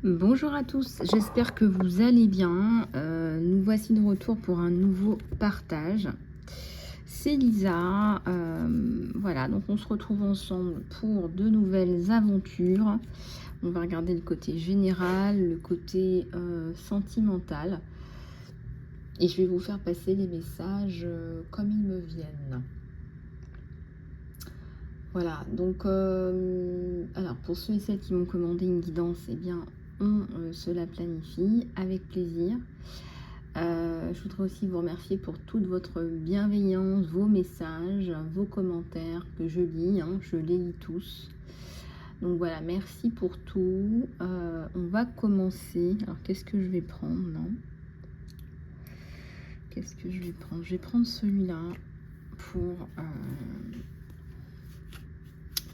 Bonjour à tous, j'espère que vous allez bien. Nous voici de retour pour un nouveau partage. C'est Lisa. Voilà, donc on se retrouve ensemble pour de nouvelles aventures. On va regarder le côté général, le côté sentimental. Et je vais vous faire passer les messages comme ils me viennent. Voilà, donc alors pour ceux et celles qui m'ont commandé une guidance, eh bien on se la planifie avec plaisir. Je voudrais aussi vous remercier pour toute votre bienveillance, vos messages, vos commentaires que je lis, je les lis tous. Donc voilà, merci pour tout. On va commencer. Alors qu'est-ce que je vais prendre? Qu'est-ce que je vais prendre? Je vais prendre celui-là pour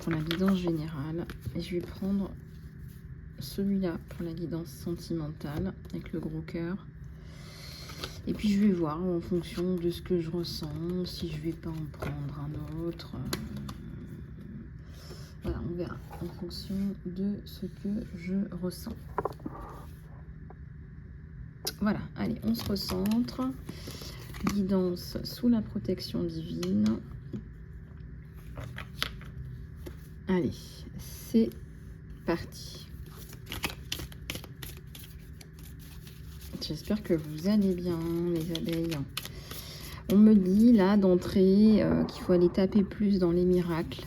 la guidance générale. Et je vais prendre celui-là pour la guidance sentimentale avec le gros cœur. Et puis je vais voir en fonction de ce que je ressens, si je vais pas en prendre un autre. Voilà, on verra en fonction de ce que je ressens. Voilà, allez, on se recentre. Guidance sous la protection divine. Allez, c'est parti. J'espère que vous allez bien, les abeilles. On me dit là d'entrée qu'il faut aller taper plus dans les miracles,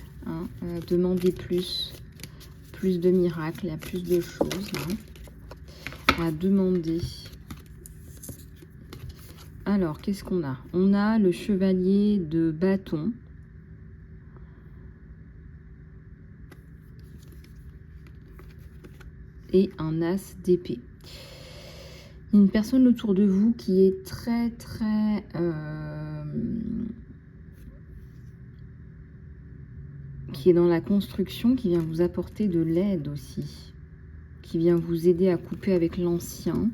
demander plus de miracles, il y a plus de choses à demander. Alors, qu'est-ce qu'on a? On a le chevalier de bâton. Et un as d'épée. Une personne autour de vous qui est très qui est dans la construction, qui vient vous apporter de l'aide aussi, qui vient vous aider à couper avec l'ancien.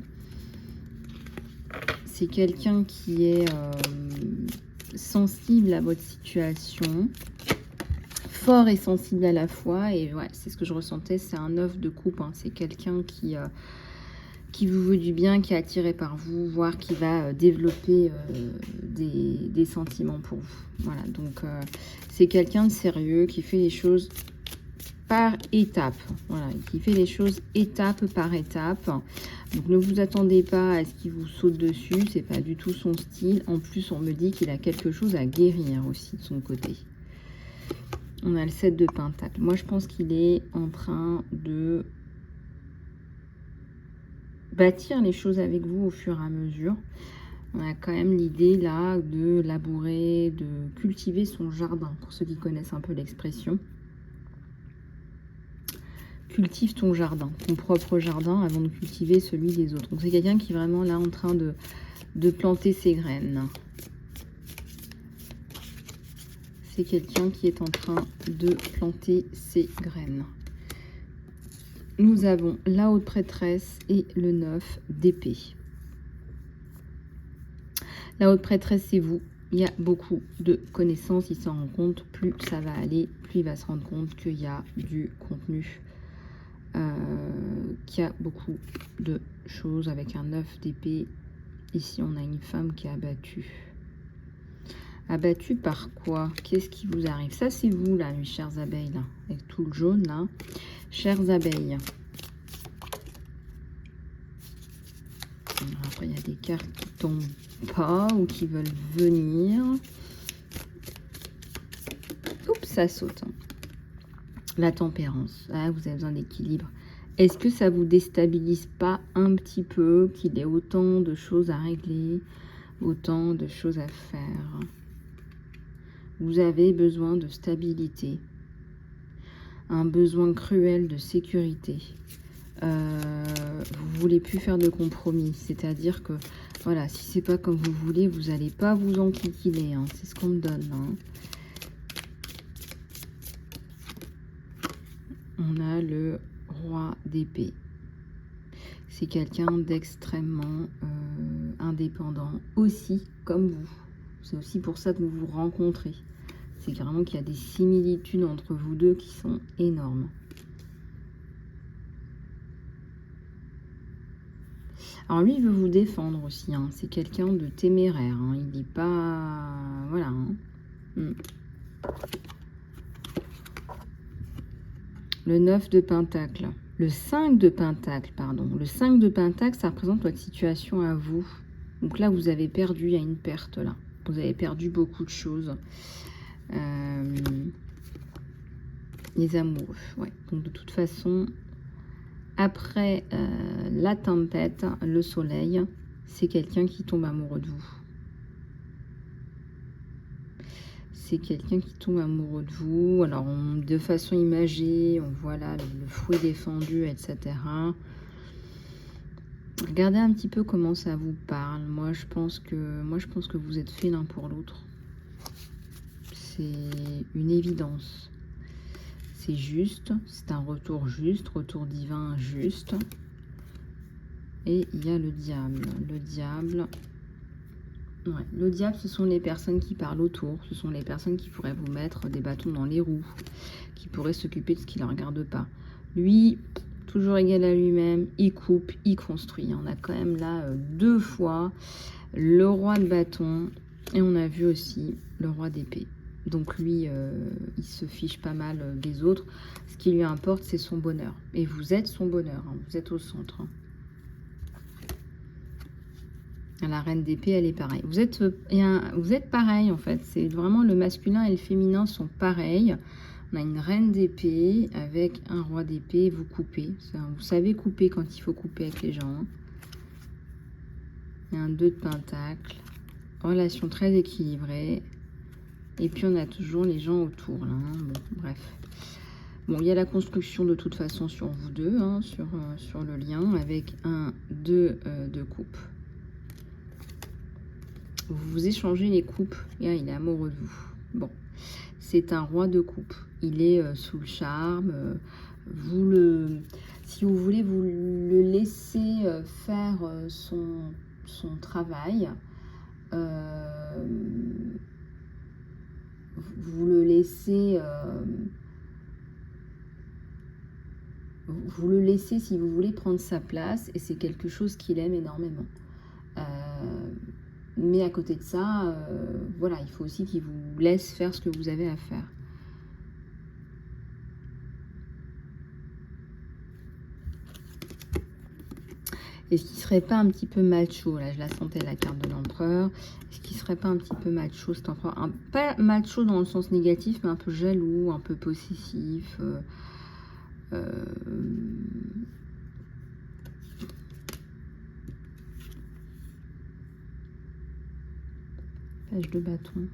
C'est quelqu'un qui est sensible à votre situation, fort et sensible à la fois. Et ouais, c'est ce que je ressentais, c'est un œuf de coupe. C'est quelqu'un qui vous veut du bien, qui est attiré par vous, voire qui va développer des sentiments pour vous. Voilà, donc c'est quelqu'un de sérieux qui fait les choses par étapes. Voilà, qui fait les choses étape par étape. Donc ne vous attendez pas à ce qu'il vous saute dessus, c'est pas du tout son style. En plus, on me dit qu'il a quelque chose à guérir aussi de son côté. On a le 7 de Pentacle. Moi, je pense qu'il est en train de bâtir les choses avec vous au fur et à mesure. On a quand même l'idée là de labourer, de cultiver son jardin, pour ceux qui connaissent un peu l'expression. Cultive ton jardin, ton propre jardin, avant de cultiver celui des autres. Donc c'est quelqu'un qui est vraiment là en train de planter ses graines. C'est quelqu'un qui est en train de planter ses graines. Nous avons la haute prêtresse et le 9 d'épée. La haute prêtresse, c'est vous. Il y a beaucoup de connaissances, il s'en rend compte. Plus ça va aller, plus il va se rendre compte qu'il y a du contenu. Qu'il y a beaucoup de choses avec un 9 d'épée. Ici, on a une femme qui est abattue. Abattue par quoi? Qu'est-ce qui vous arrive? Ça, c'est vous, là, mes chères abeilles, là, avec tout le jaune, là. Chères abeilles. Alors, après, il y a des cartes qui tombent pas ou qui veulent venir. Oups, ça saute. La tempérance. Ah, vous avez besoin d'équilibre. Est-ce que ça vous déstabilise pas un petit peu qu'il y ait autant de choses à régler, autant de choses à faire? Vous avez besoin de stabilité, un besoin cruel de sécurité. Vous voulez plus faire de compromis, c'est-à-dire que voilà, si c'est pas comme vous voulez, vous n'allez pas vous enquiquiner, c'est ce qu'on me donne. On a le roi d'épée. C'est quelqu'un d'extrêmement indépendant, aussi comme vous. C'est aussi pour ça que vous vous rencontrez. C'est carrément qu'il y a des similitudes entre vous deux qui sont énormes. Alors lui, il veut vous défendre aussi, hein. C'est quelqu'un de téméraire, hein. Il n'est pas... Voilà. Hein. Le 9 de Pentacle. Le 5 de Pentacle, pardon. Le 5 de Pentacle, ça représente votre situation à vous. Donc là, vous avez perdu, il y a une perte là. Vous avez perdu beaucoup de choses. Les amoureux, ouais. Donc de toute façon, après la tempête, le soleil, c'est quelqu'un qui tombe amoureux de vous. C'est quelqu'un qui tombe amoureux de vous. Alors, de façon imagée, on voit là le fruit défendu, etc. Regardez un petit peu comment ça vous parle. Moi, je pense que vous êtes fait l'un pour l'autre. C'est une évidence. C'est juste, c'est un retour juste, retour divin juste. Et il y a le diable. Le diable... Ouais, le diable, ce sont les personnes qui parlent autour, ce sont les personnes qui pourraient vous mettre des bâtons dans les roues, qui pourraient s'occuper de ce qui ne leur regarde pas. Lui, toujours égal à lui-même, il coupe, il construit. On a quand même là 2 fois le roi de bâton et on a vu aussi le roi d'épée. Donc lui, il se fiche pas mal des autres. Ce qui lui importe, c'est son bonheur. Et vous êtes son bonheur, hein, vous êtes au centre. Hein. La reine d'épée, elle est pareille. Vous êtes pareil en fait. C'est vraiment le masculin et le féminin sont pareils. On a une reine d'épée avec un roi d'épée. Vous coupez. Vous savez couper quand il faut couper avec les gens. Et un 2 de pentacle. Relation très équilibrée. Et puis on a toujours les gens autour là. Hein. Bon, bref. Bon, il y a la construction de toute façon sur vous deux, hein, sur le lien avec un 2 de coupe. Vous échangez les coupes. Et il est amoureux de vous. Bon, c'est un roi de coupe. Il est sous le charme. Si vous voulez, vous le laissez faire son travail. Vous le laissez... vous le laissez, si vous voulez, prendre sa place. Et c'est quelque chose qu'il aime énormément. Mais à côté de ça, voilà, il faut aussi qu'il vous laisse faire ce que vous avez à faire. Est-ce qu'il ne serait pas un petit peu macho? Là, je la sentais, la carte de l'empereur. Est-ce qu'il ne serait pas un petit peu macho, cet empereur? Pas macho dans le sens négatif, mais un peu jaloux, un peu possessif. Page de bâton.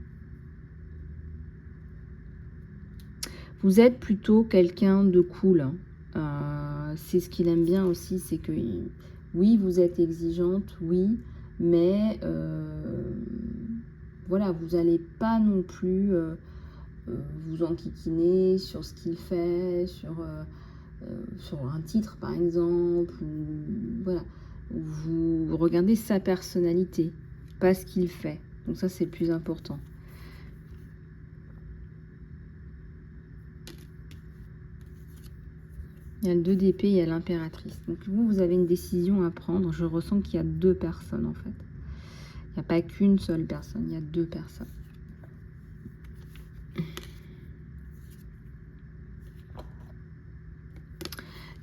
Vous êtes plutôt quelqu'un de cool. C'est ce qu'il aime bien aussi, c'est que oui, vous êtes exigeante, oui, mais voilà, vous n'allez pas non plus vous enquiquiner sur ce qu'il fait, sur un titre par exemple, ou, voilà. Vous regardez sa personnalité, pas ce qu'il fait. Donc ça, c'est le plus important. Il y a le 2 d'épée, il y a l'impératrice. Donc vous avez une décision à prendre. Je ressens qu'il y a 2 personnes en fait. Il n'y a pas qu'une seule personne, il y a 2 personnes.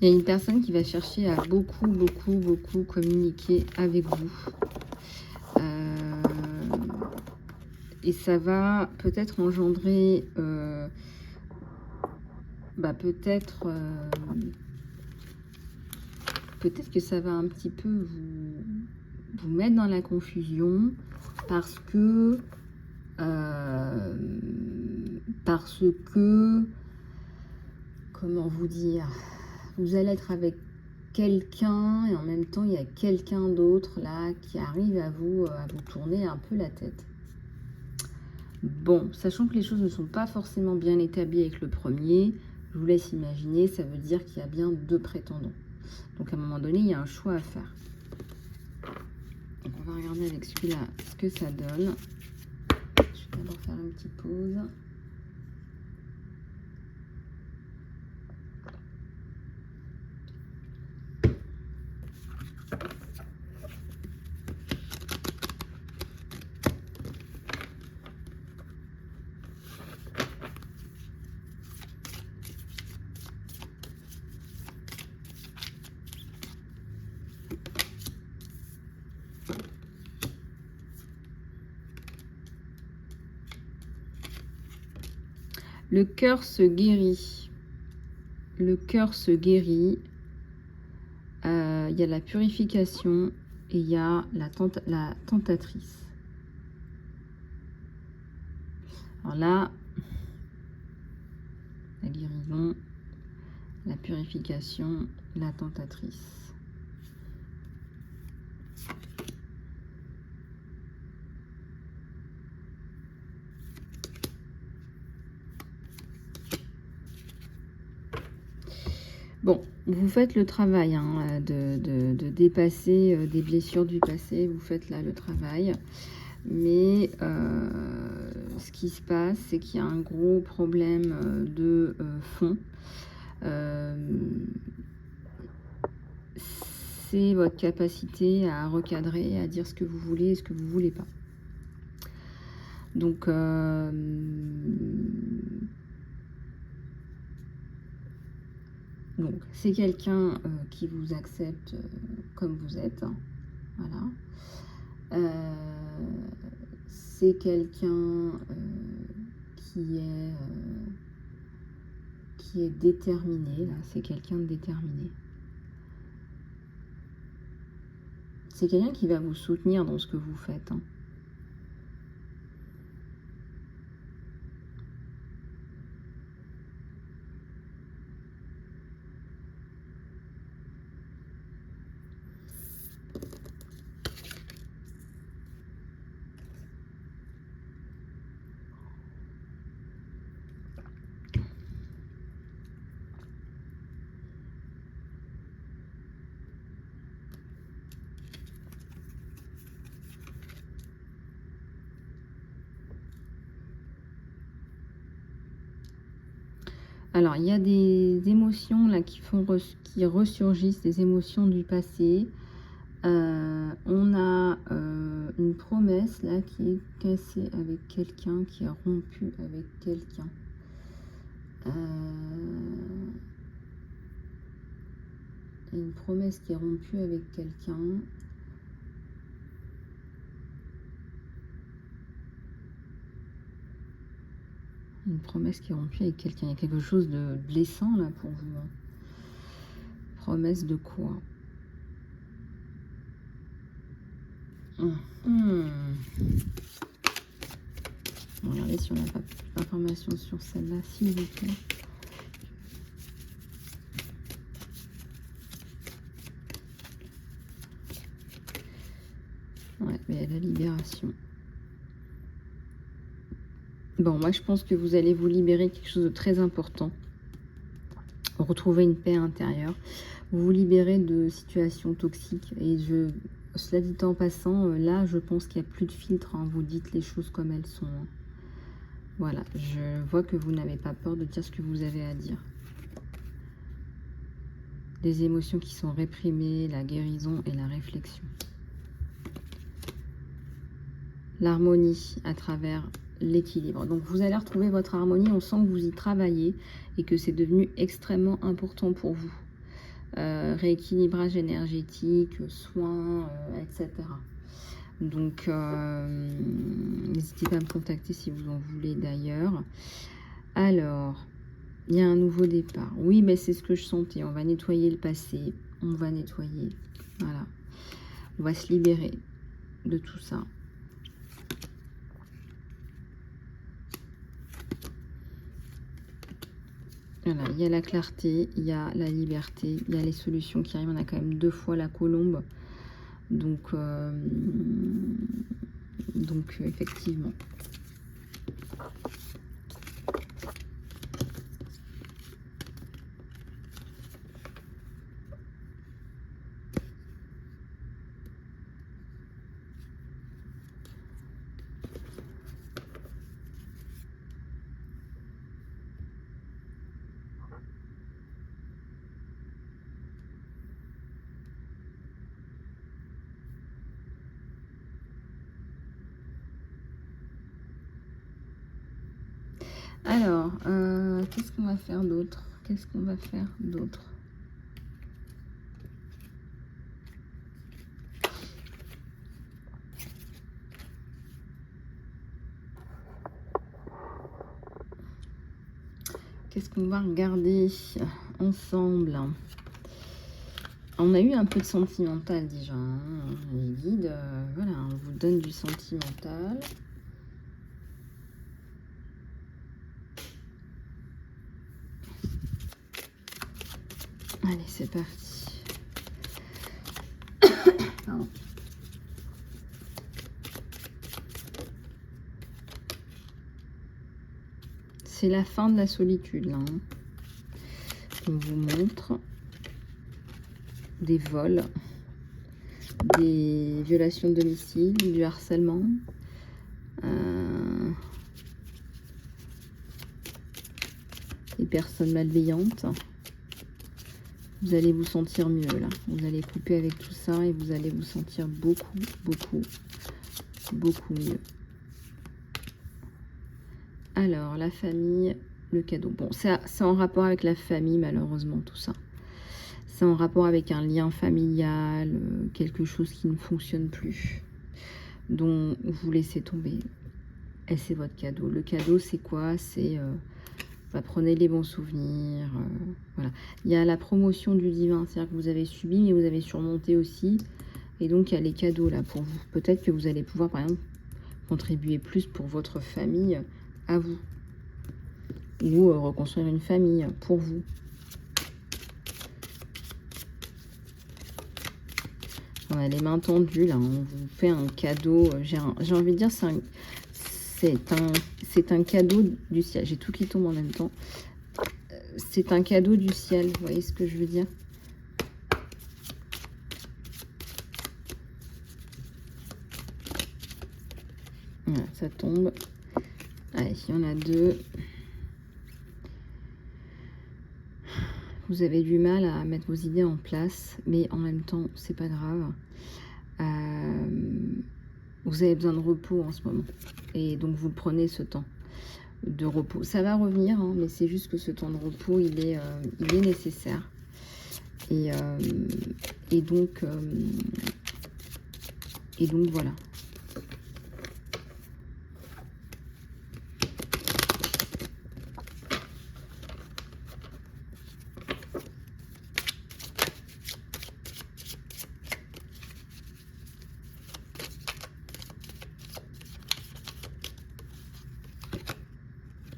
Il y a une personne qui va chercher à beaucoup communiquer avec vous. Et ça va peut-être engendrer... peut-être que ça va un petit peu vous mettre dans la confusion parce que comment vous dire, vous allez être avec quelqu'un et en même temps il y a quelqu'un d'autre là qui arrive à vous tourner un peu la tête. Bon, sachant que les choses ne sont pas forcément bien établies avec le premier, je vous laisse imaginer, ça veut dire qu'il y a bien 2 prétendants. Donc à un moment donné, il y a un choix à faire. Donc on va regarder avec celui-là ce que ça donne. Je vais d'abord faire une petite pause. Le cœur se guérit. Le cœur se guérit. Il y a la purification et il y a la tentatrice. Alors là, la guérison, la purification, la tentatrice. Bon, vous faites le travail hein, de dépasser des blessures du passé. Vous faites là le travail. Mais ce qui se passe, c'est qu'il y a un gros problème de fond. C'est votre capacité à recadrer, à dire ce que vous voulez et ce que vous ne voulez pas. Donc, c'est quelqu'un qui vous accepte comme vous êtes. Voilà. C'est quelqu'un qui est déterminé. Là, c'est quelqu'un de déterminé. C'est quelqu'un qui va vous soutenir dans ce que vous faites. Hein. Alors, il y a des émotions là qui ressurgissent, des émotions du passé. On a une promesse là qui est cassée avec quelqu'un, qui a rompu avec quelqu'un. Une promesse qui est rompue avec quelqu'un. Une promesse qui est rompue avec quelqu'un. Il y a quelque chose de blessant là pour vous. Hein. Promesse de quoi? Regardez si on n'a pas plus d'informations sur celle-là, s'il vous plaît. Ouais, mais la libération. Bon, moi je pense que vous allez vous libérer quelque chose de très important. Retrouver une paix intérieure. Vous vous libérez de situations toxiques. Et cela dit en passant, là je pense qu'il n'y a plus de filtre. Hein. Vous dites les choses comme elles sont. Hein. Voilà, je vois que vous n'avez pas peur de dire ce que vous avez à dire. Des émotions qui sont réprimées, la guérison et la réflexion. L'harmonie à travers l'équilibre. Donc vous allez retrouver votre harmonie, on sent que vous y travaillez et que c'est devenu extrêmement important pour vous. Rééquilibrage énergétique, soins, etc. Donc n'hésitez pas à me contacter si vous en voulez d'ailleurs. Alors, il y a un nouveau départ. Oui, mais c'est ce que je sentais. On va nettoyer le passé. On va nettoyer. Voilà. On va se libérer de tout ça. Voilà, il y a la clarté, il y a la liberté, il y a les solutions qui arrivent. On a quand même 2 fois la colombe. Donc effectivement. Alors, qu'est-ce qu'on va faire d'autre? Qu'est-ce qu'on va faire d'autre? qu'est-ce qu'on va regarder ensemble? On a eu un peu de sentimental déjà, hein. Les guides, voilà, on vous donne du sentimental. Allez, c'est parti. Pardon. C'est la fin de la solitude, là, hein. On vous montre des vols, des violations de domicile, du harcèlement, des personnes malveillantes. Vous allez vous sentir mieux là. Vous allez couper avec tout ça et vous allez vous sentir beaucoup mieux. Alors, la famille, le cadeau. Bon, c'est en rapport avec la famille, malheureusement, tout ça. C'est en rapport avec un lien familial, quelque chose qui ne fonctionne plus, dont vous laissez tomber. Et c'est votre cadeau. Le cadeau, c'est quoi? C'est... prenez les bons souvenirs. Voilà. Il y a la promotion du divin, c'est-à-dire que vous avez subi, mais vous avez surmonté aussi. Et donc, il y a les cadeaux là pour vous. Peut-être que vous allez pouvoir, par exemple, contribuer plus pour votre famille à vous. Ou reconstruire une famille pour vous. On a les mains tendues, là. On vous fait un cadeau. J'ai envie de dire, c'est un cadeau du ciel. J'ai tout qui tombe en même temps. C'est un cadeau du ciel. Vous voyez ce que je veux dire? Voilà, ça tombe. Allez, il y en a deux. Vous avez du mal à mettre vos idées en place, mais en même temps, c'est pas grave. Vous avez besoin de repos en ce moment. Et donc, vous prenez ce temps de repos. Ça va revenir, hein, mais c'est juste que ce temps de repos, il est nécessaire. Et donc voilà.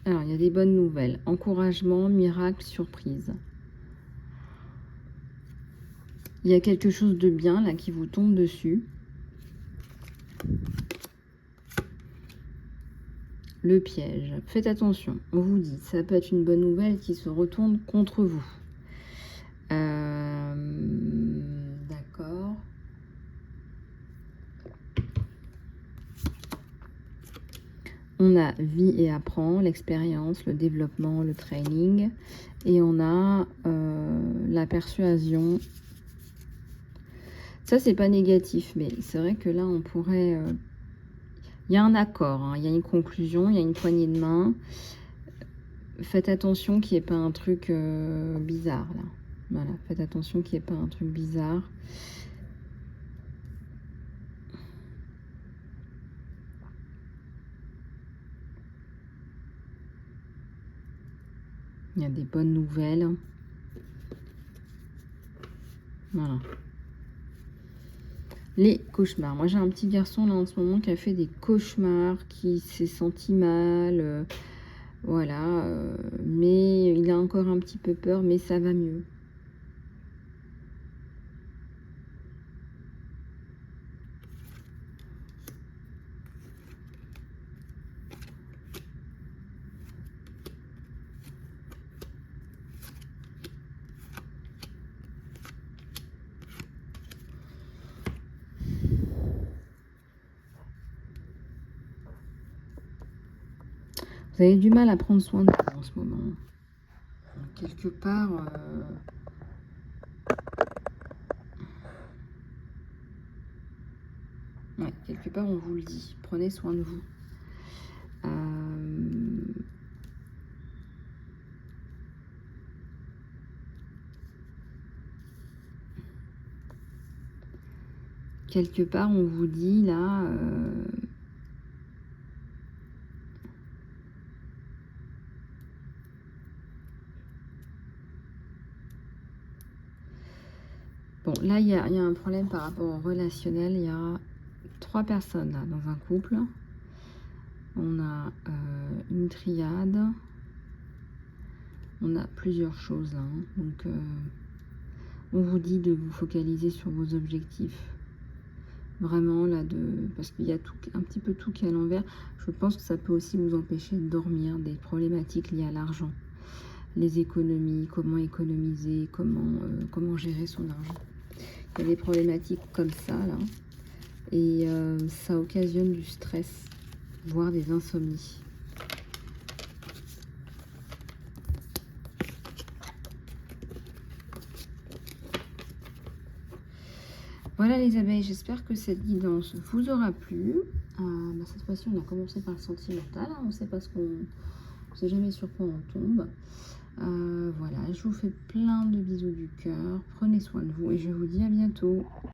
Alors, il y a des bonnes nouvelles. Encouragement, miracle, surprise. Il y a quelque chose de bien, là, qui vous tombe dessus. Le piège. Faites attention. On vous dit, ça peut être une bonne nouvelle qui se retourne contre vous. D'accord. On a vie et apprend, l'expérience, le développement, le training. Et on a la persuasion. Ça, c'est pas négatif, mais c'est vrai que là, on pourrait... il y a un accord, hein, il y a une conclusion, il y a une poignée de main. Faites attention qu'il n'y ait pas un truc bizarre, là. Voilà, faites attention qu'il n'y ait pas un truc bizarre. Il y a des bonnes nouvelles. Voilà. Les cauchemars. Moi, j'ai un petit garçon là en ce moment qui a fait des cauchemars, qui s'est senti mal. Voilà. Mais il a encore un petit peu peur, mais ça va mieux. Vous avez du mal à prendre soin de vous en ce moment. Quelque part... ouais, quelque part, on vous le dit. Prenez soin de vous. Quelque part, on vous dit, là... Bon, là, il y a un problème par rapport au relationnel. Il y a 3 personnes là dans un couple. On a une triade. On a plusieurs choses là. Donc, on vous dit de vous focaliser sur vos objectifs. Vraiment là, parce qu'il y a tout, un petit peu tout qui est à l'envers. Je pense que ça peut aussi vous empêcher de dormir, des problématiques liées à l'argent. Les économies, comment économiser, comment gérer son argent. Il y a des problématiques comme ça là. Et ça occasionne du stress, voire des insomnies. Voilà les abeilles, j'espère que cette guidance vous aura plu. Cette fois-ci, on a commencé par le sentimental. Hein, on ne sait pas on sait jamais sur quoi on tombe. Voilà, je vous fais plein de bisous du cœur. Prenez soin de vous et je vous dis à bientôt.